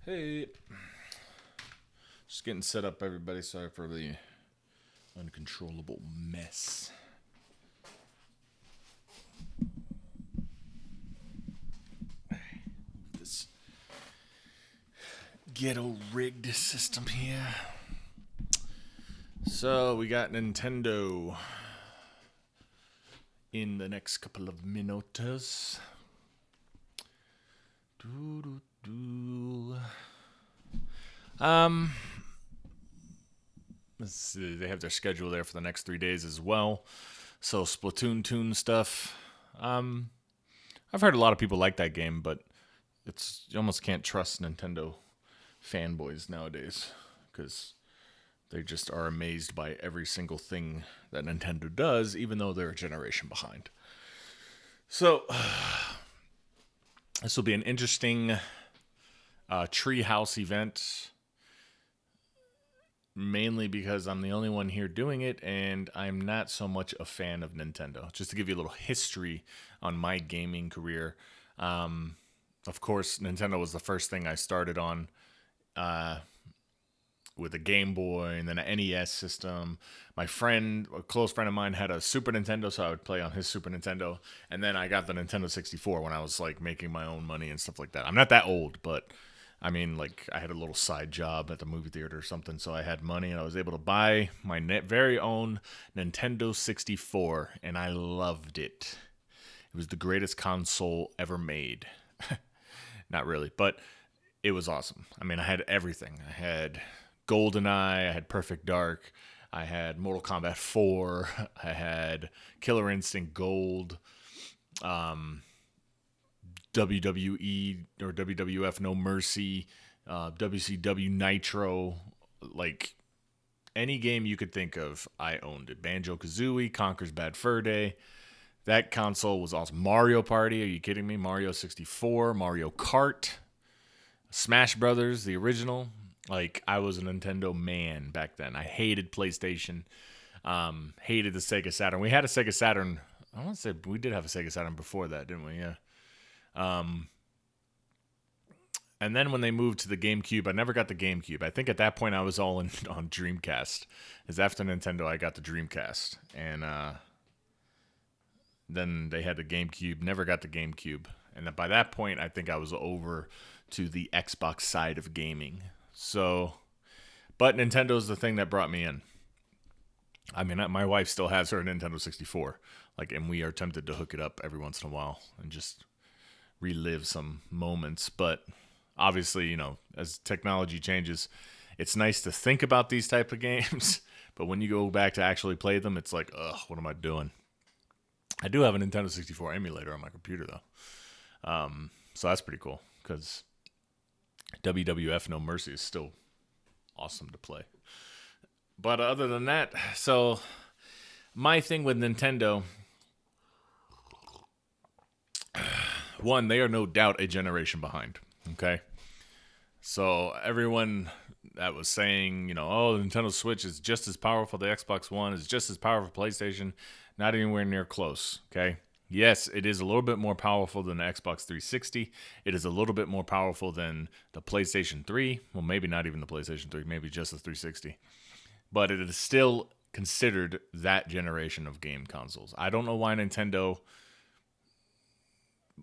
Hey, just getting set up, everybody. Sorry for the uncontrollable mess. This ghetto rigged system here. So we got Nintendo in the next couple of minutes. Let's see, they have their schedule there for the next 3 days as well. So Splatoon Toon stuff. I've heard a lot of people like that game, but you almost can't trust Nintendo fanboys nowadays because they just are amazed by every single thing that Nintendo does, even though they're a generation behind. So this will be an interesting treehouse event, mainly because I'm the only one here doing it, and I'm not so much a fan of Nintendo. Just to give you a little history on my gaming career, of course, Nintendo was the first thing I started on with a Game Boy and then an NES system. A close friend of mine, had a Super Nintendo, so I would play on his Super Nintendo. And then I got the Nintendo 64 when I was like making my own money and stuff like that. I'm not that old, but I mean, like, I had a little side job at the movie theater or something, so I had money and I was able to buy my very own Nintendo 64, and I loved it. It was the greatest console ever made. Not really, but it was awesome. I mean, I had everything. I had GoldenEye, I had Perfect Dark, I had Mortal Kombat 4, I had Killer Instinct Gold, WWE or WWF No Mercy, WCW Nitro, like any game you could think of, I owned it. Banjo-Kazooie, Conker's Bad Fur Day. That console was awesome. Mario Party, are you kidding me? Mario 64, Mario Kart, Smash Brothers, the original. Like, I was a Nintendo man back then. I hated PlayStation. Hated the Sega Saturn. We had a Sega Saturn. I want to say we did have a Sega Saturn before that, didn't we? Yeah. And then when they moved to the GameCube, I never got the GameCube. I think at that point I was all in on Dreamcast. Because after Nintendo, I got the Dreamcast. And then they had the GameCube. Never got the GameCube. And by that point, I think I was over to the Xbox side of gaming. So, but Nintendo's the thing that brought me in. I mean, my wife still has her Nintendo 64. Like, and we are tempted to hook it up every once in a while and just relive some moments. But obviously, as technology changes, it's nice to think about these type of games. But when you go back to actually play them, it's like, ugh, what am I doing? I do have a Nintendo 64 emulator on my computer, though. So that's pretty cool because WWF No Mercy is still awesome to play. But other than that, so my thing with Nintendo, one, they are no doubt a generation behind. Okay. So everyone that was saying, oh, the Nintendo Switch is just as powerful, the Xbox One is just as powerful, PlayStation, not anywhere near close. Okay. Yes, it is a little bit more powerful than the Xbox 360. It is a little bit more powerful than the PlayStation 3. Well, maybe not even the PlayStation 3, maybe just the 360. But it is still considered that generation of game consoles. I don't know why Nintendo,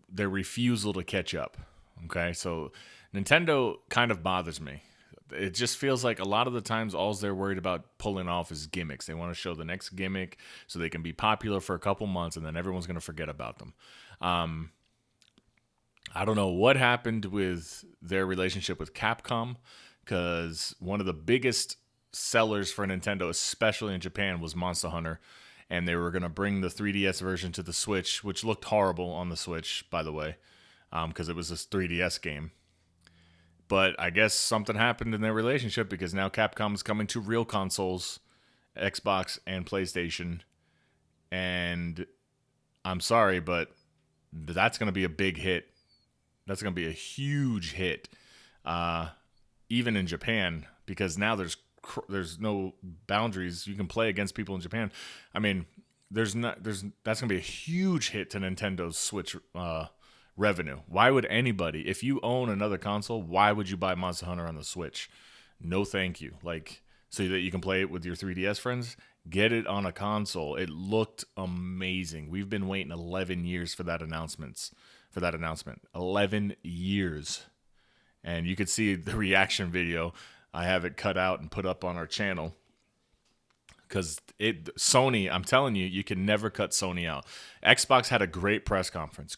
their refusal to catch up. Okay, so Nintendo kind of bothers me. It just feels like a lot of the times all they're worried about pulling off is gimmicks. They want to show the next gimmick so they can be popular for a couple months and then everyone's going to forget about them. I don't know what happened with their relationship with Capcom, because one of the biggest sellers for Nintendo, especially in Japan, was Monster Hunter. And they were going to bring the 3DS version to the Switch, which looked horrible on the Switch, by the way, because it was this 3DS game. But I guess something happened in their relationship because now Capcom's coming to real consoles, Xbox and PlayStation. And I'm sorry, but that's going to be a big hit. That's going to be a huge hit, even in Japan, because now there's no boundaries. You can play against people in Japan. I mean, that's going to be a huge hit to Nintendo's Switch revenue. Why would anybody, if you own another console, why would you buy Monster Hunter on the Switch? No, thank you. Like, so that you can play it with your 3DS friends, get it on a console. It looked amazing. We've been waiting 11 years for that announcement. 11 years. And you could see the reaction video. I have it cut out and put up on our channel. Because Sony, I'm telling you, you can never cut Sony out. Xbox had a great press conference.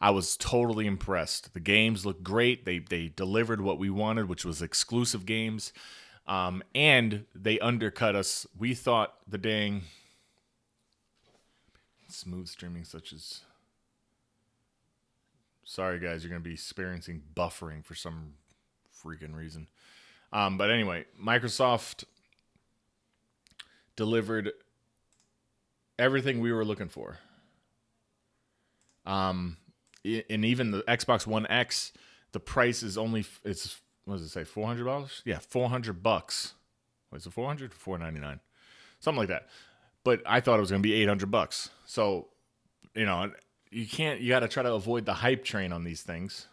I was totally impressed. The games looked great. They delivered what we wanted, which was exclusive games. And they undercut us. We thought the dang smooth streaming such as... Sorry, guys, you're going to be experiencing buffering for some freaking reason. But anyway, Microsoft delivered everything we were looking for. And even the Xbox One X, the price is only, it's, what does it say, $400? Yeah, $400. What is it, $400? $499. Something like that. But I thought it was going to be $800. So, you know, you got to try to avoid the hype train on these things.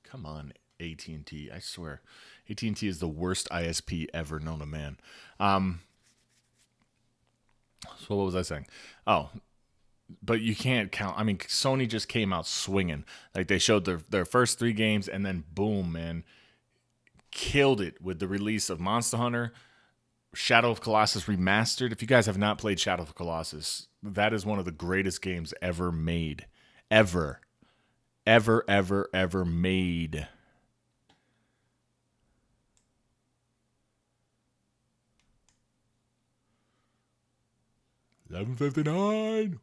Come on, AT&T. I swear. AT&T is the worst ISP ever known to man. So what was I saying? Oh, but you can't count. I mean, Sony just came out swinging. Like, they showed their first 3 games, and then boom, man. Killed it with the release of Monster Hunter, Shadow of Colossus Remastered. If you guys have not played Shadow of Colossus, that is one of the greatest games ever made. Ever made. $11.59.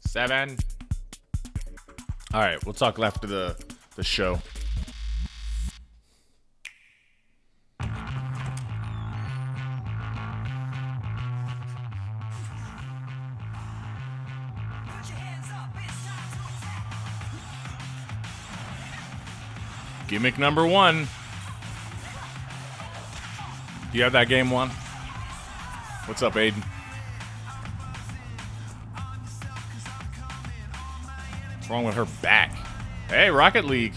$7. All right, we'll talk after the show. Gimmick number 1. Do you have that game 1? What's up, Aiden? What's wrong with her back? Hey, Rocket League.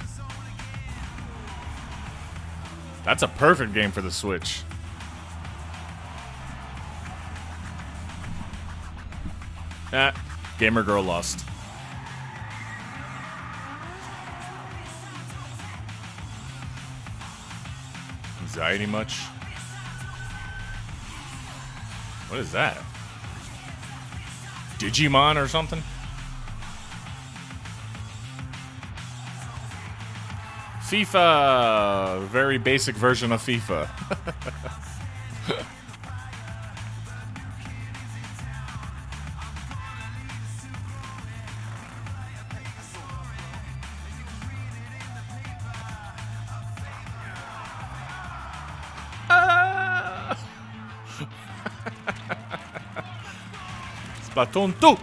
That's a perfect game for the Switch. Gamer girl lost. Anxiety much? What is that? Digimon or something? FIFA, very basic version of FIFA. Splatoon 2.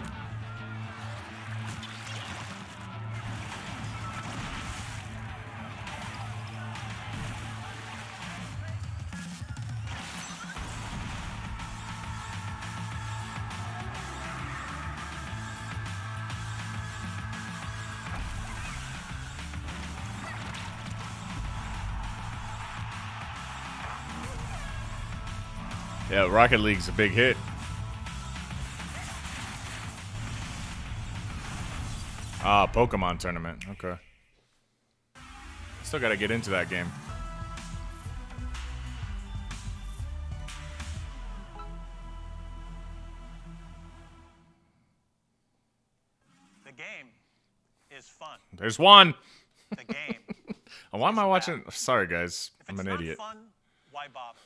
Yeah, Rocket League's a big hit. Ah, Pokemon tournament. Okay. Still got to get into that game. The game is fun. There's one. The game. Why am I watching? Sorry, guys. I'm an idiot. If it's not fun, why bother?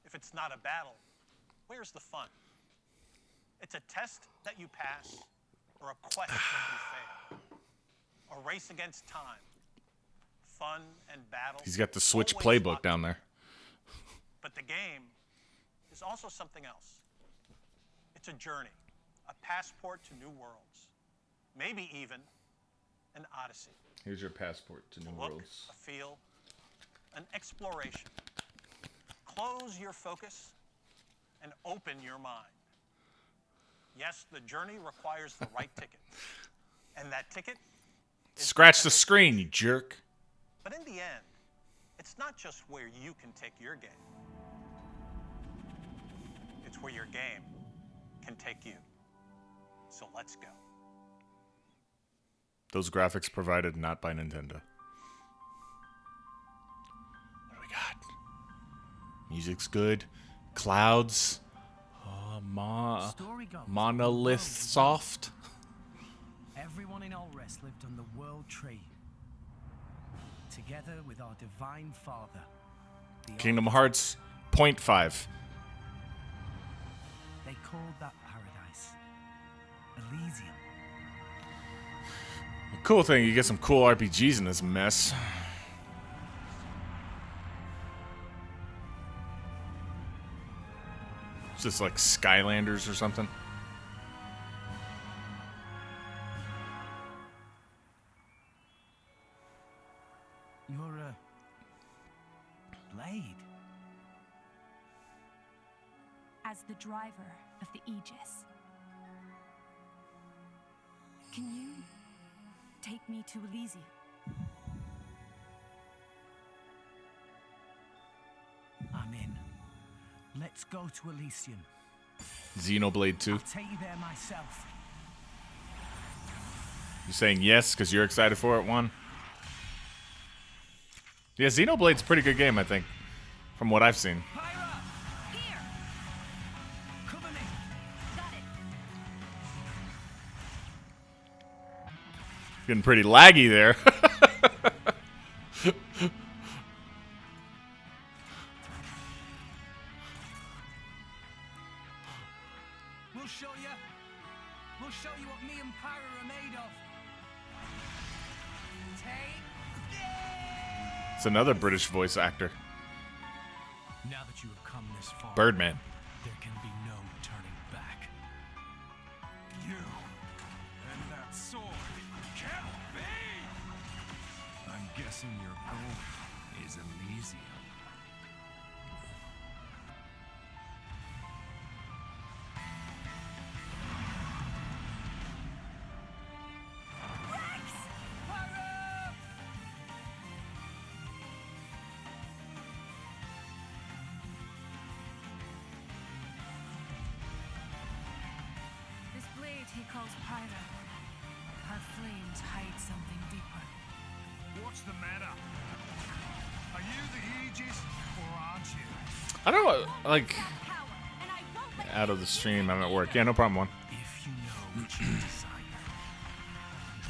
If it's not a battle, where's the fun? It's a test that you pass or a quest that you fail. A race against time. Fun and battle. He's got the Switch playbook down there. But the game is also something else. It's a journey, a passport to new worlds, maybe even an odyssey. Here's your passport to new Look, worlds. a feel, an exploration. Close your focus and open your mind. Yes, the journey requires the right ticket. And that ticket is Scratch the Nintendo screen, Switch. you jerk. But in the end, it's not just where you can take your game. It's where your game can take you. So let's go. Those graphics provided not by Nintendo. What do we got? Music's good. Clouds. Story goes, Monolith soft. everyone in Allrest lived on the World Tree, together with our Divine Father. The Kingdom Hearts 0.5. They called that paradise Elysium. The cool thing, you get some cool RPGs in this mess. It's just like Skylanders or something. You're a blade. As the driver of the Aegis, can you take me to Elysium? I'm in. Let's go to Elysium. Xenoblade 2. I'll take you there myself. You saying yes because you're excited for it, Juan? Yeah, Xenoblade's a pretty good game, I think, from what I've seen. Pyra! Here! Cover me! Got it! Getting pretty laggy there. We'll show you what me and Pyra are made of. Take this! It's another British voice actor. Now that you have come this far, Birdman. there can be no turning back. You and that sword can't be! I'm guessing your goal is Elysium. This blade he calls Pyra. Her flames hide something deeper. What's the matter? Are you the Aegis, or aren't you? I don't know, like, Power, and I won't let out of the stream, I'm at work. Yeah, no problem, Juan. If you know what you desire,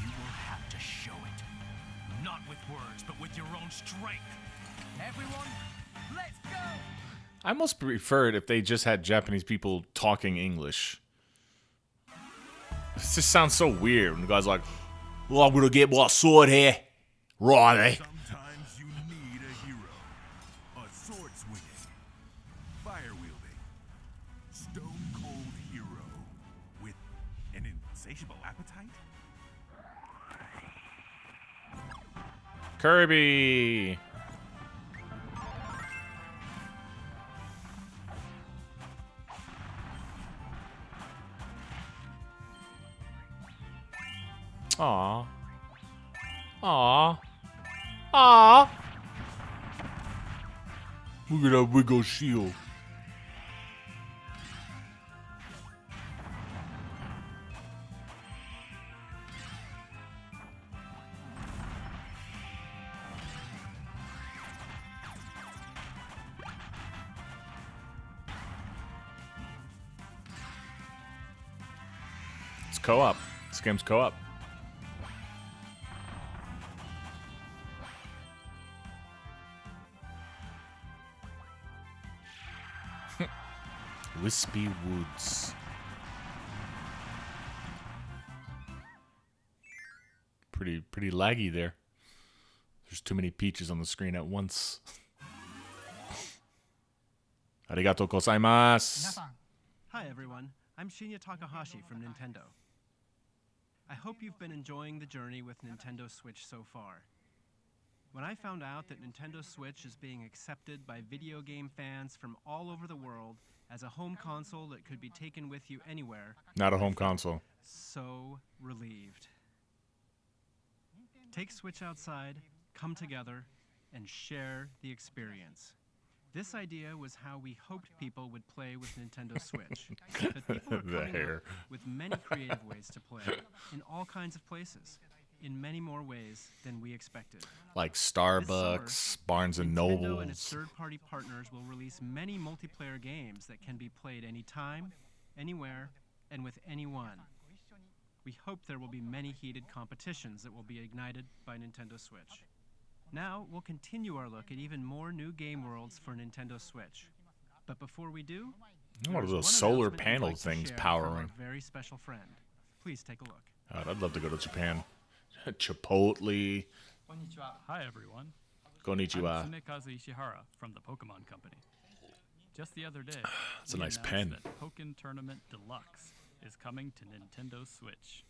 you will have to show it. Not with words, but with your own strength. Everyone, let's go! I almost prefer it if they just had Japanese people talking English. This just sounds so weird when the guy's like, well, I'm gonna get my sword here. Righty. Sometimes you need a hero. A sword swinging, fire wielding, stone cold hero with an insatiable appetite. Kirby. Aw. Aw. Aw. Look at that wiggle shield. It's co-op. This game's co-op. Wispy Woods. Pretty laggy there. There's too many peaches on the screen at once. Arigato gozaimasu. Hi everyone, I'm Shinya Takahashi from Nintendo. I hope you've been enjoying the journey with Nintendo Switch so far. When I found out that Nintendo Switch is being accepted by video game fans from all over the world as a home console that could be taken with you anywhere, Not a home console. so relieved. Take Switch outside, come together, and share the experience. This idea was how we hoped people would play with Nintendo Switch. But people are The coming hair. up with many creative ways to play, in all kinds of places, in many more ways than we expected. Like This Starbucks, summer, Barnes and Nintendo and its Nobles. third-party partners will release many multiplayer games that can be played anytime, anywhere, and with anyone. We hope there will be many heated competitions that will be ignited by Nintendo Switch. Now, we'll continue our look at even more new game worlds for Nintendo Switch. But before we do, What are there's those one solar announcement we'd panel like to things share powering? from our very special friend. Please take a look. God, I'd love to go to Japan. Chipotle. Hi everyone. Konnichiwa. I'm Tsunekazu Ishihara from the Pokemon Company. Just the other day, That's a we nice announced pen. that Pokken Tournament Deluxe is coming to Nintendo Switch.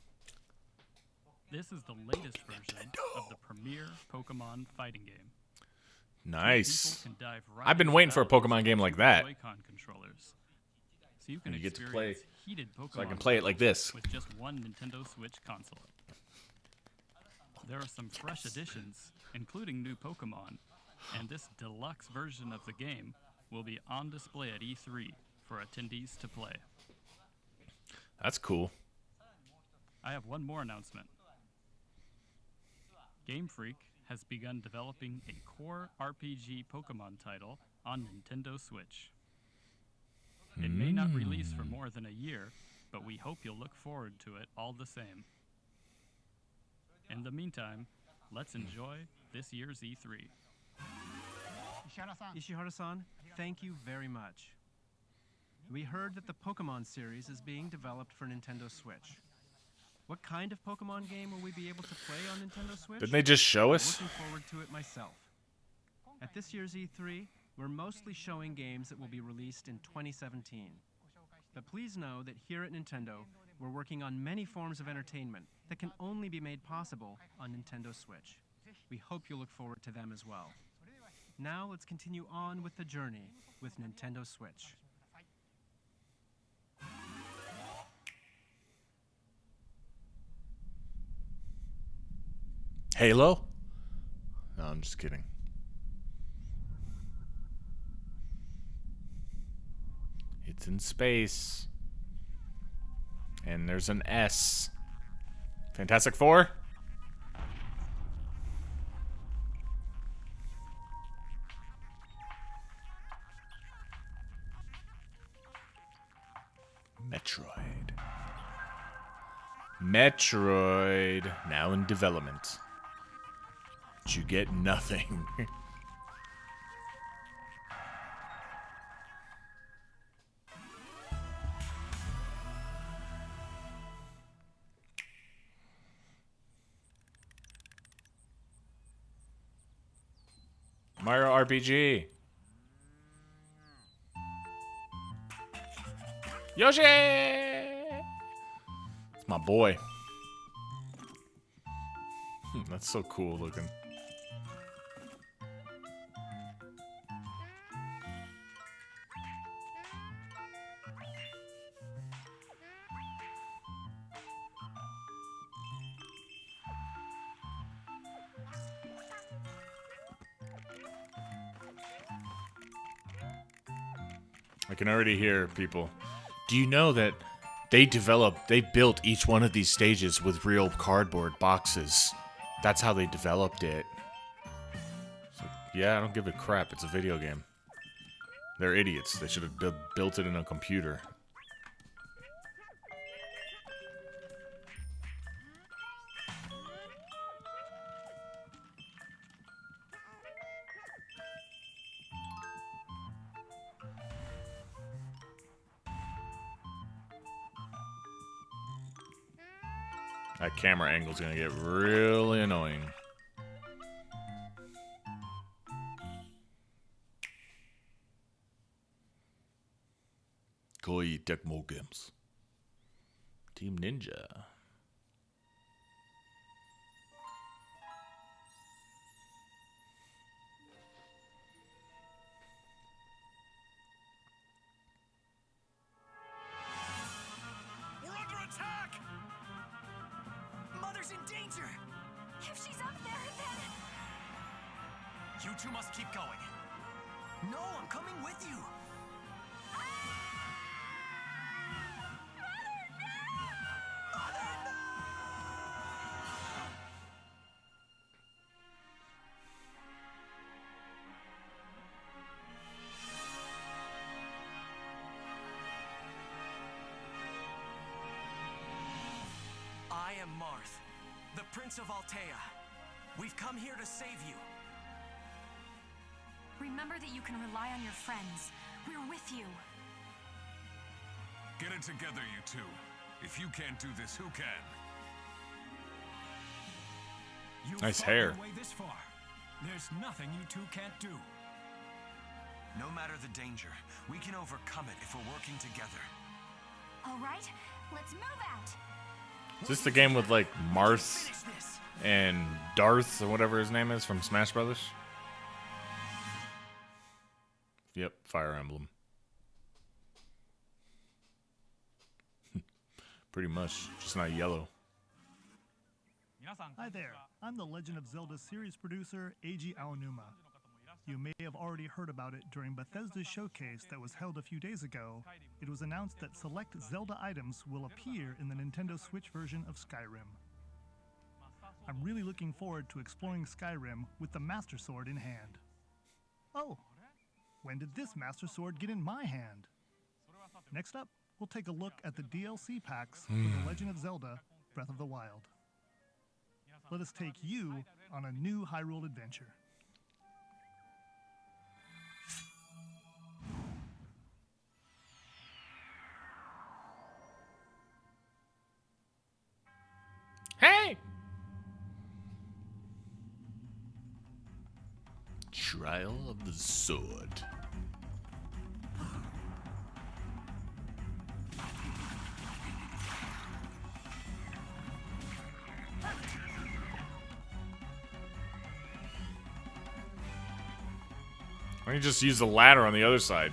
This is the latest version of the premier Pokemon fighting game. Nice. People can dive right I've been into waiting for a battles Pokemon with game like two that. Joy-Con controllers. So you can You get to experience play- heated Pokemon so I can play it like this. with just one Nintendo Switch console. There are some fresh additions, including new Pokemon, and this deluxe version of the game will be on display at E3 for attendees to play. That's cool. I have one more announcement. Game Freak has begun developing a core RPG Pokemon title on Nintendo Switch. It may not release for more than a year, but we hope you'll look forward to it all the same. In the meantime, let's enjoy this year's E3. Ishihara-san, thank you very much. We heard that the Pokemon series is being developed for Nintendo Switch. What kind of Pokemon game will we be able to play on Nintendo Switch? Didn't they just show I'm us? looking forward to it myself. At this year's E3, we're mostly showing games that will be released in 2017. But please know that here at Nintendo, we're working on many forms of entertainment that can only be made possible on Nintendo Switch. We hope you'll look forward to them as well. Now let's continue on with the journey with Nintendo Switch. Halo? No, I'm just kidding. It's in space. And there's an S. Fantastic Four? Metroid. Metroid, now in development. But you get nothing. Mario RPG. Yoshi! It's my boy. That's so cool looking. I can already hear people. Do you know that they built each one of these stages with real cardboard boxes? That's how they developed it. So, yeah, I don't give a crap. It's a video game. They're idiots. They should have built it in a computer. That camera angle's gonna get really annoying. Koi Tecmo Games. Team Ninja. We're under attack! Mother's in danger! If she's up there, then... You two must keep going. No, I'm coming with you. I am Marth, the Prince of Altea. We've come here to save you. Remember that you can rely on your friends. We're with you. Get it together, you two. If you can't do this, who can? You've Nice fought hair. your way this far. There's nothing you two can't do. No matter the danger, we can overcome it if we're working together. All right, let's move out. Is this the game with like Marth Finish this. and Darth or whatever his name is from Smash Brothers? Yep, Fire Emblem. Pretty much, just not yellow. Hi there, I'm the Legend of Zelda series producer, Eiji Aonuma. You may have already heard about it during Bethesda's showcase that was held a few days ago. It was announced that select Zelda items will appear in the Nintendo Switch version of Skyrim. I'm really looking forward to exploring Skyrim with the Master Sword in hand. Oh, when did this Master Sword get in my hand? Next up, we'll take a look at the DLC packs for The Legend of Zelda Breath of the Wild. Let us take you on a new Hyrule adventure. Hey! Trial of the Sword. Why don't you just use the ladder on the other side?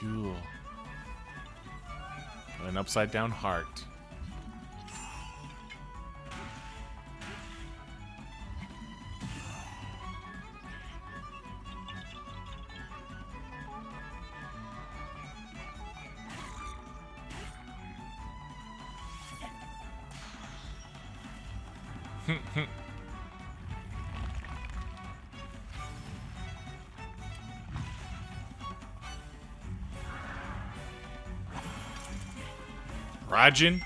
Cool. An upside down heart. Rajin?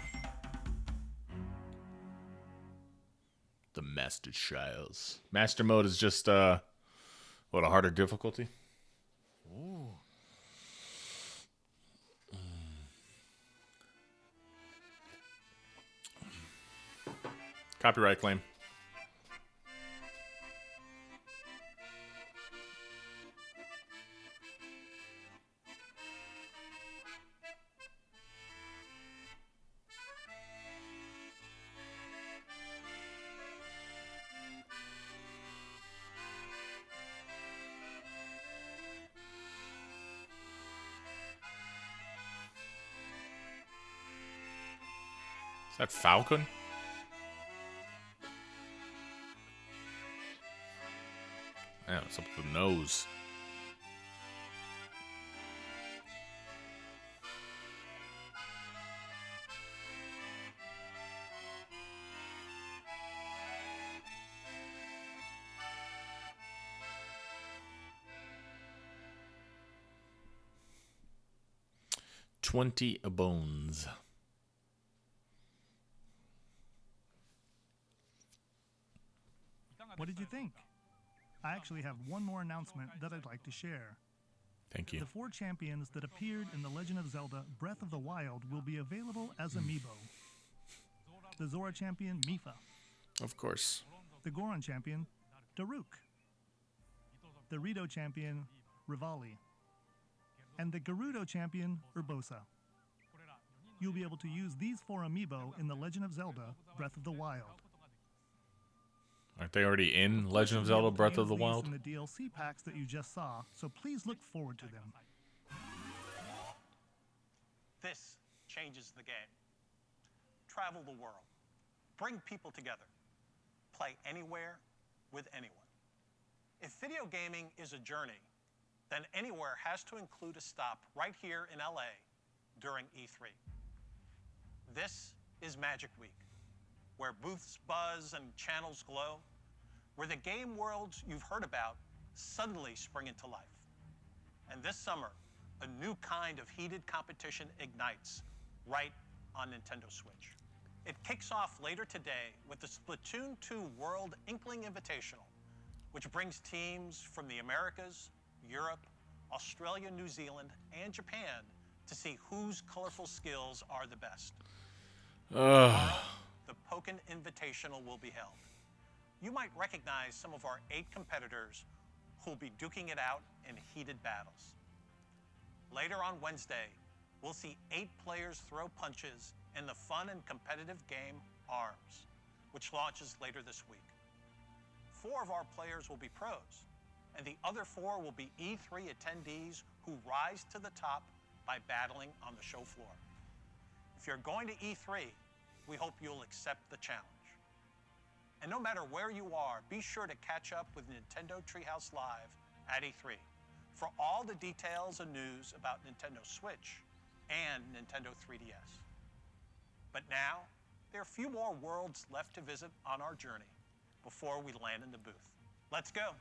The Master Trials. Master mode is just, what, a harder difficulty? Ooh. Copyright claim. Is that Falcon? Yeah, it's up the nose. $20 bones. What did you think? I actually have one more announcement that I'd like to share. Thank you. The 4 champions that appeared in The Legend of Zelda Breath of the Wild will be available as amiibo. The Zora champion, Mipha. Of course. The Goron champion, Daruk. The Rito champion, Rivali. And the Gerudo champion, Urbosa. You'll be able to use these 4 amiibo in The Legend of Zelda Breath of the Wild. Aren't they already in Legend of Zelda Breath of the Wild? In the DLC packs that you just saw, so please look forward to them. This changes the game. Travel the world. Bring people together. Play anywhere with anyone. If video gaming is a journey, then anywhere has to include a stop right here in LA during E3. This is Magic Week, where booths buzz and channels glow, where the game worlds you've heard about suddenly spring into life. And this summer, a new kind of heated competition ignites right on Nintendo Switch. It kicks off later today with the Splatoon 2 World Inkling Invitational, which brings teams from the Americas, Europe, Australia, New Zealand, and Japan to see whose colorful skills are the best. Tomorrow, the Pokken Invitational will be held. You might recognize some of our 8 competitors who'll be duking it out in heated battles. Later on Wednesday, we'll see 8 players throw punches in the fun and competitive game ARMS, which launches later this week. 4 of our players will be pros, and the other 4 will be E3 attendees who rise to the top by battling on the show floor. If you're going to E3, we hope you'll accept the challenge. And no matter where you are, be sure to catch up with Nintendo Treehouse Live at E3 for all the details and news about Nintendo Switch and Nintendo 3DS. But now, there are a few more worlds left to visit on our journey before we land in the booth. Let's go.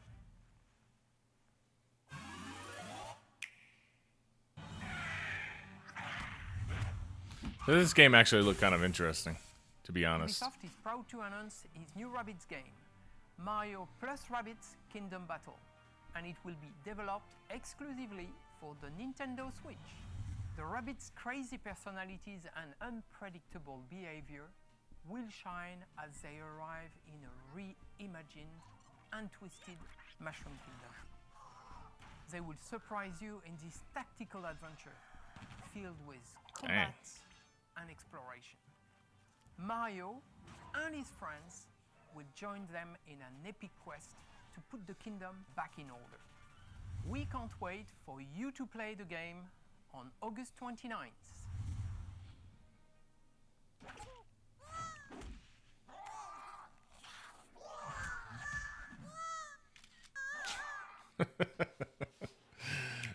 This game actually looked kind of interesting, to be honest. Ubisoft is proud to announce its new Rabbids game, Mario plus Rabbids Kingdom Battle, and it will be developed exclusively for the Nintendo Switch. The Rabbids' crazy personalities and unpredictable behavior will shine as they arrive in a reimagined and twisted Mushroom Kingdom. They will surprise you in this tactical adventure filled with combat and exploration. Mario and his friends will join them in an epic quest to put the kingdom back in order. We can't wait for you to play the game on August 29th.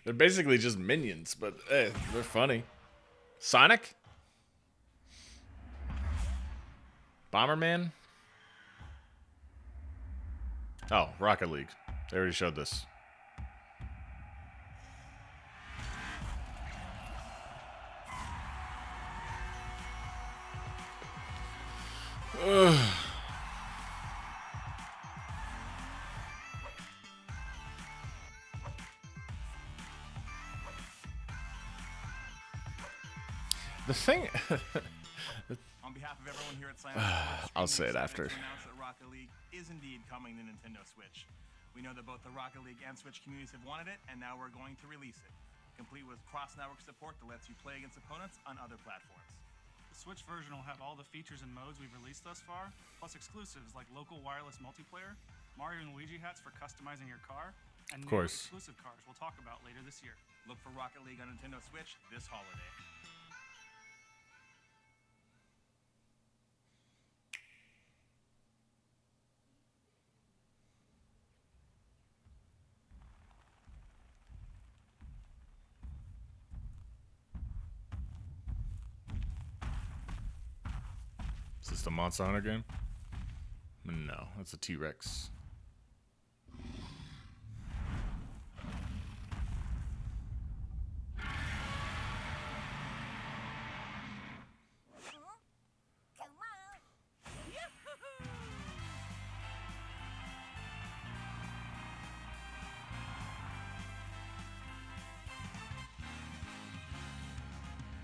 They're basically just minions, but they're funny. Sonic? Bomberman? Oh, Rocket League. They already showed this. Ugh. The thing... On behalf of everyone here at Slam, I'll say it after. To announce that Rocket League is indeed coming to Nintendo Switch. We know that both the Rocket League and Switch communities have wanted it, and now we're going to release it, complete with cross-network support that lets you play against opponents on other platforms. The Switch version will have all the features and modes we've released thus far, plus exclusives like local wireless multiplayer, Mario and Luigi hats for customizing your car, and new exclusive cars we'll talk about later this year. Look for Rocket League on Nintendo Switch this holiday. Is this the Monster Hunter game? No, that's a T-Rex.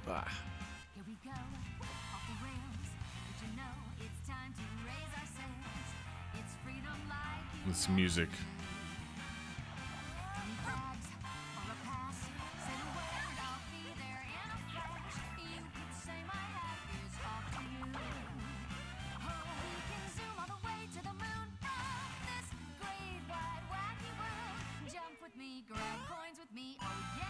Here we go, off the rails. But you know it's time to raise our sails. It's freedom like you This music. flags or a pass. Say the word, I'll be there in a flash. You could say my hat is off to you. Oh, we can zoom all the way to the moon. Oh, this great wide wacky world. Jump with me, grab coins with me. Oh yeah.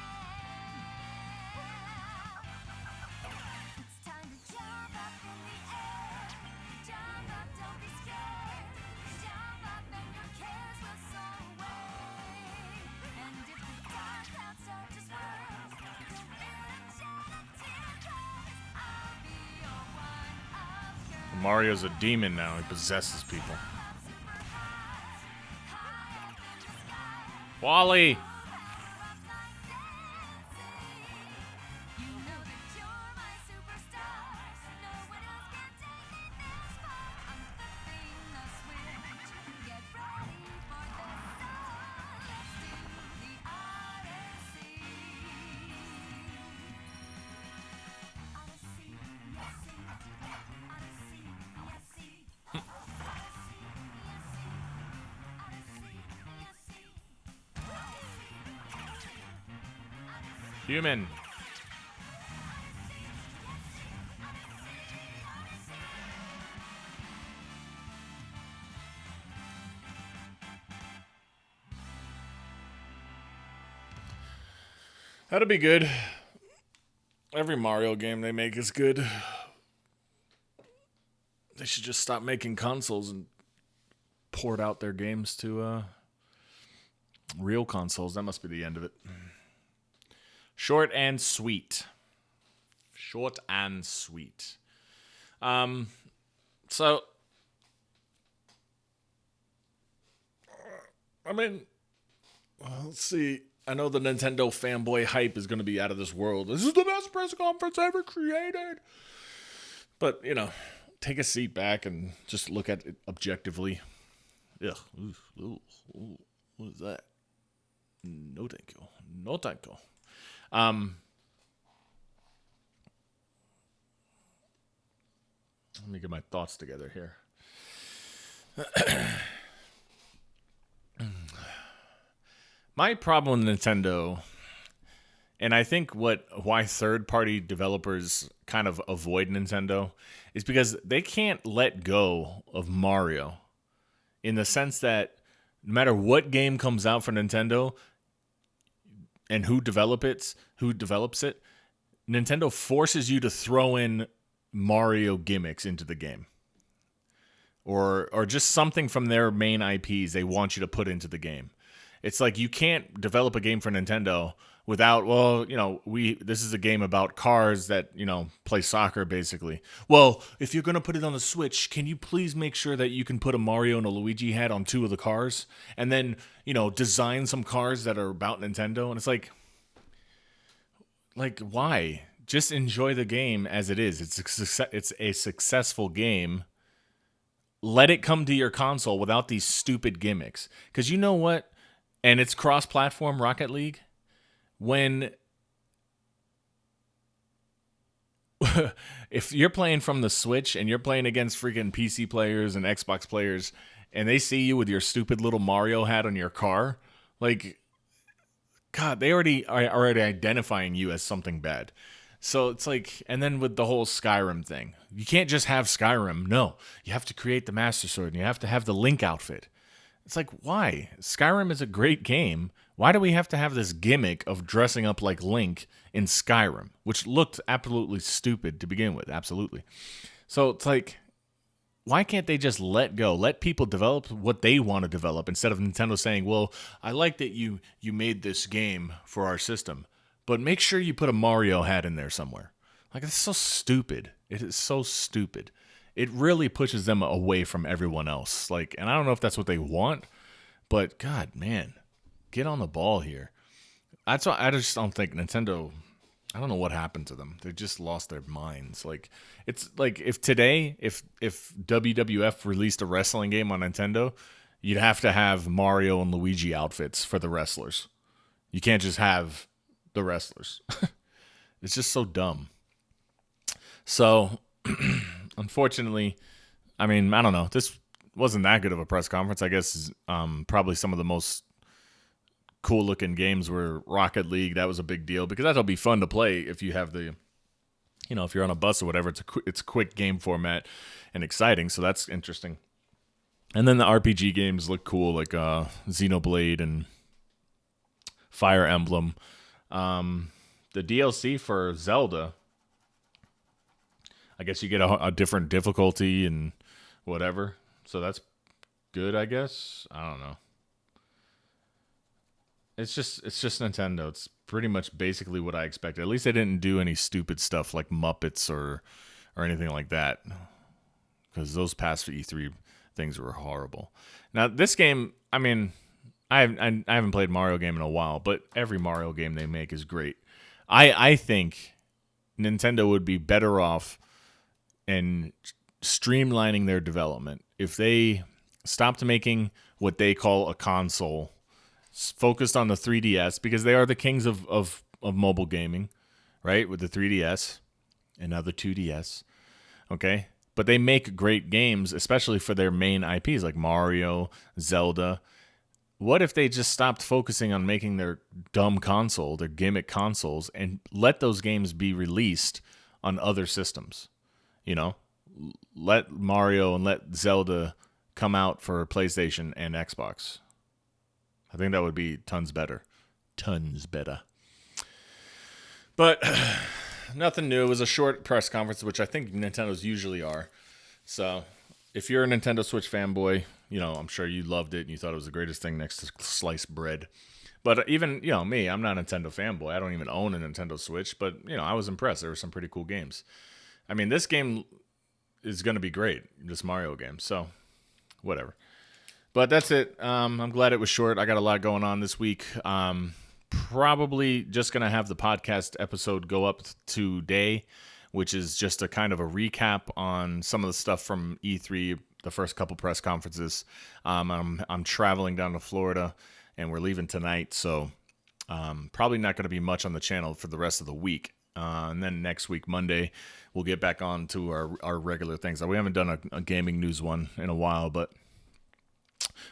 It's time to jump up in the air. Jump up, don't be scared. Jump up and your cares will soar away. And if the dark clouds start to swirl, don't fear a shed a tear, 'cause I'll be your one of Mario's a demon now. He possesses people. Wally! Human. That'll be good. Every Mario game they make is good. They should just stop making consoles and port out their games to real consoles. That must be the end of it. Short and sweet. Short and sweet. So, I mean, let's see. I know the Nintendo fanboy hype is going to be out of this world. This is the best press conference ever created. But, you know, take a seat back and just look at it objectively. Ugh. Ooh. What is that? No, thank you. No, thank you. Let me get my thoughts together here. My problem with Nintendo, and I think why third-party developers kind of avoid Nintendo, is because they can't let go of Mario, in the sense that no matter what game comes out for Nintendo and who develops it, Nintendo forces you to throw in Mario gimmicks into the game. Or just something from their main IPs they want you to put into the game. It's like you can't develop a game for Nintendo without, well, you know, this is a game about cars that, you know, play soccer, basically. Well, if you're going to put it on the Switch, can you please make sure that you can put a Mario and a Luigi hat on 2 of the cars? And then, you know, design some cars that are about Nintendo? And it's like, why? Just enjoy the game as it is. It's a successful game. Let it come to your console without these stupid gimmicks. Because you know what? And it's cross-platform Rocket League. When if you're playing from the Switch and you're playing against freaking PC players and Xbox players, and they see you with your stupid little Mario hat on your car, like, God, they already are already identifying you as something bad. So it's like, and then with the whole Skyrim thing, you can't just have Skyrim. No, you have to create the Master Sword and you have to have the Link outfit. It's like, why? Skyrim is a great game. Why do we have to have this gimmick of dressing up like Link in Skyrim, which looked absolutely stupid to begin with? Absolutely. So it's like, why can't they just let go? Let people develop what they want to develop instead of Nintendo saying, well, I like that you made this game for our system, but make sure you put a Mario hat in there somewhere. Like, it's so stupid. It is so stupid. It really pushes them away from everyone else. Like, and I don't know if that's what they want, but God, man, get on the ball here. That's why I just don't think Nintendo, I don't know what happened to them. They just lost their minds. Like, it's like if WWF released a wrestling game on Nintendo, you'd have to have Mario and Luigi outfits for the wrestlers. You can't just have the wrestlers. It's just so dumb. So, unfortunately, I mean, I don't know. This wasn't that good of a press conference. I guess probably some of the most cool looking games were Rocket League. That was a big deal because that'll be fun to play if you have the, if you're on a bus or whatever. It's a quick game format and exciting, so that's interesting. And then the RPG games look cool, like Xenoblade and Fire Emblem. The DLC for Zelda, I guess you get a different difficulty and whatever. So that's good, I guess. I don't know. It's just Nintendo. It's pretty much basically what I expected. At least they didn't do any stupid stuff like Muppets or anything like that. Because those past E3 things were horrible. Now, this game, I mean, I haven't played Mario game in a while, but every Mario game they make is great. I think Nintendo would be better off in streamlining their development if they stopped making what they call a console, focused on the 3DS, because they are the kings of mobile gaming, right? With the 3DS and now the 2DS, okay? But they make great games, especially for their main IPs like Mario, Zelda. What if they just stopped focusing on making their dumb console, their gimmick consoles, and let those games be released on other systems? Let Mario and let Zelda come out for PlayStation and Xbox. I think that would be tons better. Tons better. But nothing new. It was a short press conference, which I think Nintendo's usually are. So if you're a Nintendo Switch fanboy, I'm sure you loved it and you thought it was the greatest thing next to sliced bread. But even, me, I'm not a Nintendo fanboy. I don't even own a Nintendo Switch. But, I was impressed. There were some pretty cool games. I mean, this game is going to be great, this Mario game. So, whatever. But that's it. I'm glad it was short. I got a lot going on this week. Probably just going to have the podcast episode go up today, which is just a kind of a recap on some of the stuff from E3, the first couple press conferences. I'm traveling down to Florida, and we're leaving tonight, so probably not going to be much on the channel for the rest of the week. And then next week, Monday, we'll get back on to our regular things. We haven't done a gaming news one in a while,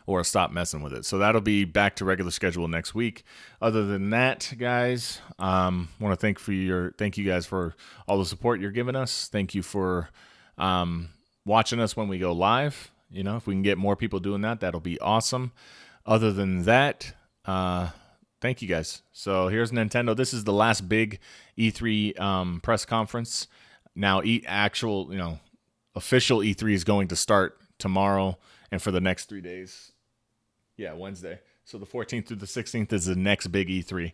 or stop messing with it. So that'll be back to regular schedule next week. Other than that, guys, want to thank you guys for all the support you're giving us. Thank you for watching us when we go live. If we can get more people doing that, that'll be awesome. Other than that, thank you guys. So here's Nintendo. This is the last big E3 press conference. Now, official E3 is going to start tomorrow and for the next 3 days. Yeah, Wednesday. So the 14th through the 16th is the next big E3.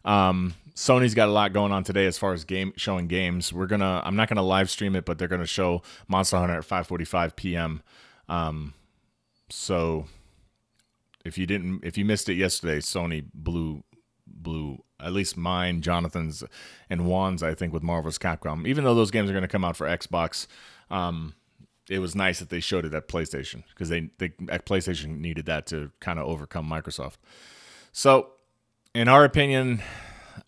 Sony's got a lot going on today as far as showing games. I'm not gonna live stream it, but they're gonna show Monster Hunter at 5:45 p.m. So if you missed it yesterday, Sony blew at least mine, Jonathan's, and Juan's, I think, with Marvel's Capcom. Even though those games are gonna come out for Xbox, it was nice that they showed it at PlayStation because PlayStation needed that to kind of overcome Microsoft. So, in our opinion,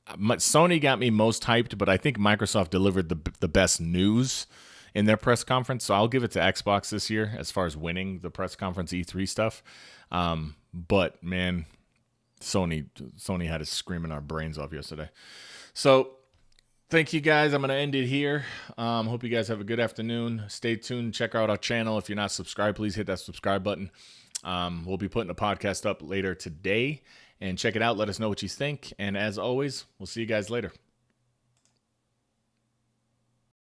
Sony got me most hyped, but I think Microsoft delivered the best news in their press conference. So I'll give it to Xbox this year as far as winning the press conference E3 stuff. But man, Sony had us screaming our brains off yesterday. So thank you guys. I'm going to end it here. Hope you guys have a good afternoon. Stay tuned. Check out our channel. If you're not subscribed, please hit that subscribe button. We'll be putting a podcast up later today. And check it out. Let us know what you think. And as always, we'll see you guys later.